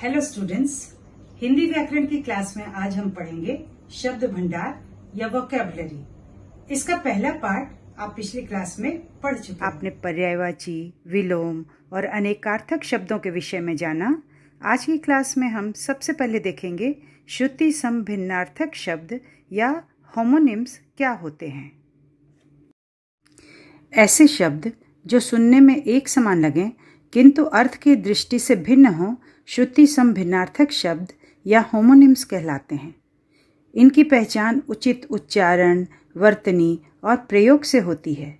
Hello students, Hindi व्याकरण की class में आज हम पढ़ेंगे शब्द भंडार या वोकैबुलरी। इसका पहला पार्ट आप पिछली क्लास में पढ़ चुके हैं। आपने पर्यायवाची, विलोम और अनेकार्थक शब्दों के विषय में जाना। आज की क्लास में हम सबसे पहले देखेंगे श्रुति समभिन्नार्थक शब्द या होमोनिम्स क्या होते हैं। ऐसे शब्द जो सुनने में एक समान लगें किंतु अर्थ की दृष्टि से भिन्न हों, श्रुति समभिन्नार्थक शब्द या होमोनिम्स कहलाते हैं। इनकी पहचान उचित उच्चारण, वर्तनी और प्रयोग से होती है।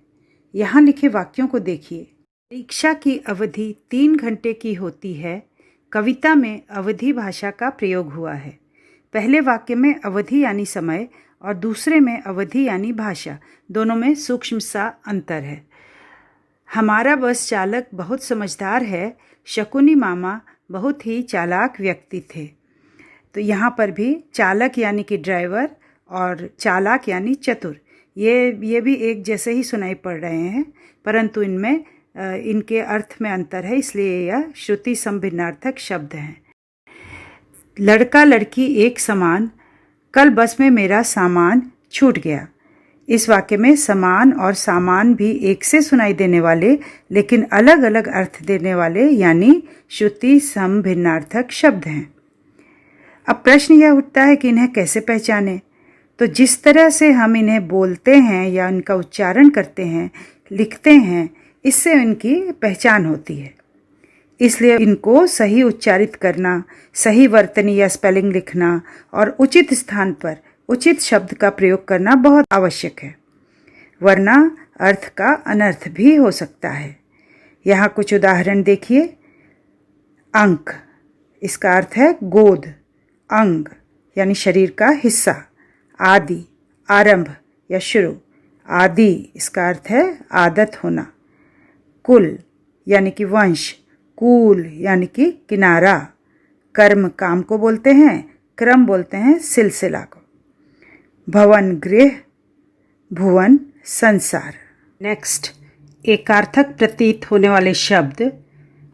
यहाँ लिखे वाक्यों को देखिए। परीक्षा की अवधि 3 घंटे की होती है। कविता में अवधि भाषा का प्रयोग हुआ है। पहले वाक्य में अवधि यानी समय और दूसरे में अवधि यानी भाषा, दोनों में सूक्ष्म सा अंतर है। हमारा बस चालक बहुत समझदार है। शकुनी मामा बहुत ही चालाक व्यक्ति थे। तो यहाँ पर भी चालक यानी कि ड्राइवर और चालाक यानी चतुर, ये भी एक जैसे ही सुनाई पड़ रहे हैं, परंतु इनमें इनके अर्थ में अंतर है, इसलिए यह श्रुति समभिन्नार्थक शब्द हैं। लड़का लड़की एक समान, कल बस में मेरा सामान छूट गया। इस वाक्य में समान और सामान भी एक से सुनाई देने वाले लेकिन अलग अलग अर्थ देने वाले यानी श्रुति समभिन्नार्थक शब्द हैं। अब प्रश्न यह उठता है कि इन्हें कैसे पहचानें। तो जिस तरह से हम इन्हें बोलते हैं या इनका उच्चारण करते हैं, लिखते हैं, इससे इनकी पहचान होती है। इसलिए इनको सही उच्चारित करना, सही वर्तनी या स्पेलिंग लिखना और उचित स्थान पर उचित शब्द का प्रयोग करना बहुत आवश्यक है, वरना अर्थ का अनर्थ भी हो सकता है। यहाँ कुछ उदाहरण देखिए। अंक, इसका अर्थ है गोद। अंग यानी शरीर का हिस्सा। आदि, आरंभ या शुरू। आदि इसका अर्थ है आदत होना। कुल यानी कि वंश। कूल यानी कि किनारा। कर्म काम को बोलते हैं, क्रम बोलते हैं सिलसिला को। भवन गृह, भुवन संसार। नेक्स्ट, एकार्थक प्रतीत होने वाले शब्द,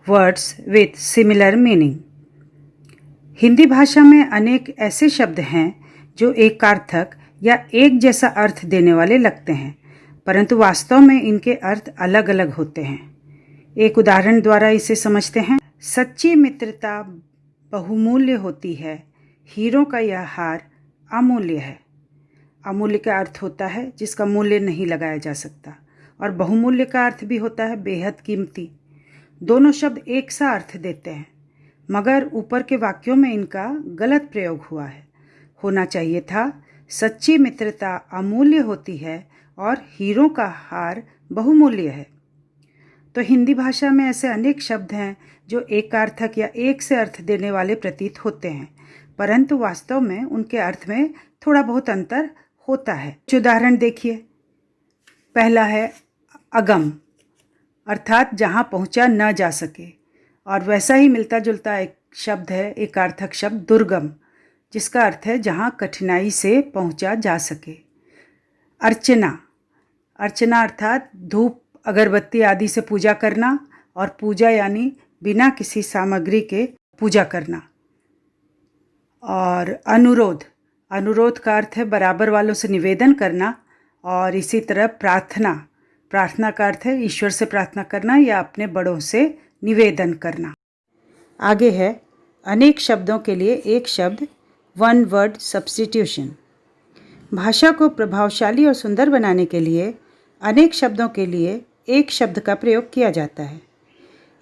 words with similar meaning. Hindi भाषा में अनेक ऐसे शब्द हैं जो एकार्थक या एक जैसा अर्थ देने वाले लगते हैं, परंतु वास्तव में इनके अर्थ अलग अलग होते हैं। एक उदाहरण द्वारा इसे समझते हैं। सच्ची मित्रता बहुमूल्य होती है, हीरों का यह हार अमूल्य है। अमूल्य का अर्थ होता है जिसका मूल्य नहीं लगाया जा सकता, और बहुमूल्य का अर्थ भी होता है बेहद कीमती। दोनों शब्द एक सा अर्थ देते हैं, मगर ऊपर के वाक्यों में इनका गलत प्रयोग हुआ है। होना चाहिए था सच्ची मित्रता अमूल्य होती है और हीरों का हार बहुमूल्य है। तो हिंदी भाषा में ऐसे अनेक शब्द हैं जो एकार्थक या एक से अर्थ देने वाले प्रतीत होते हैं, परंतु वास्तव में उनके अर्थ में थोड़ा बहुत अंतर होता है। कुछ उदाहरण देखिए। पहला है अगम, अर्थात जहाँ पहुँचा न जा सके, और वैसा ही मिलता जुलता एक शब्द है एकार्थक शब्द दुर्गम, जिसका अर्थ है जहाँ कठिनाई से पहुँचा जा सके। अर्चना, अर्चना अर्थात धूप अगरबत्ती आदि से पूजा करना, और पूजा यानी बिना किसी सामग्री के पूजा करना। और अनुरोध, अनुरोध का अर्थ है बराबर वालों से निवेदन करना, और इसी तरह प्रार्थना, प्रार्थना का अर्थ है ईश्वर से प्रार्थना करना या अपने बड़ों से निवेदन करना। आगे है अनेक शब्दों के लिए एक शब्द, वन वर्ड सब्स्टिट्यूशन। भाषा को प्रभावशाली और सुंदर बनाने के लिए अनेक शब्दों के लिए एक शब्द का प्रयोग किया जाता है।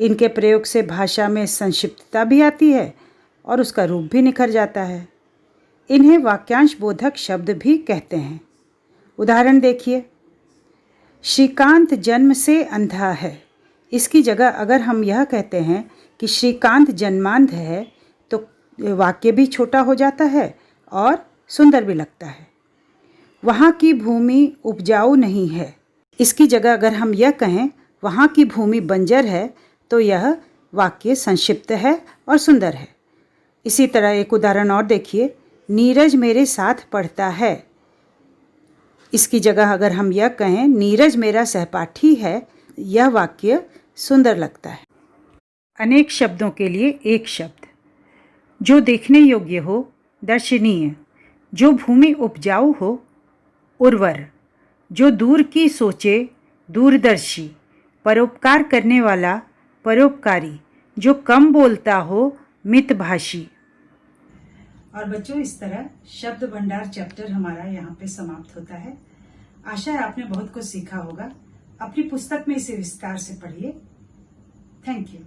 इनके प्रयोग से भाषा में संक्षिप्तता भी आती है और उसका रूप भी निखर जाता है। इन्हें वाक्यांश बोधक शब्द भी कहते हैं। उदाहरण देखिए। श्रीकांत जन्म से अंधा है। इसकी जगह अगर हम यह कहते हैं कि श्रीकांत जन्मांध है, तो वाक्य भी छोटा हो जाता है और सुंदर भी लगता है। वहाँ की भूमि उपजाऊ नहीं है। इसकी जगह अगर हम यह कहें वहाँ की भूमि बंजर है, तो यह वाक्य संक्षिप्त है और सुंदर है। इसी तरह एक उदाहरण और देखिए। नीरज मेरे साथ पढ़ता है। इसकी जगह अगर हम यह कहें नीरज मेरा सहपाठी है, यह वाक्य सुंदर लगता है। अनेक शब्दों के लिए एक शब्द। जो देखने योग्य हो, दर्शनीय, जो भूमि उपजाऊ हो, उर्वर, जो दूर की सोचे, दूरदर्शी, परोपकार करने वाला, परोपकारी, जो कम बोलता हो, मितभाषी। और बच्चों, इस तरह शब्द भंडार चैप्टर हमारा यहाँ पे समाप्त होता है। आशा है आपने बहुत कुछ सीखा होगा। अपनी पुस्तक में इसे विस्तार से पढ़िए। Thank you.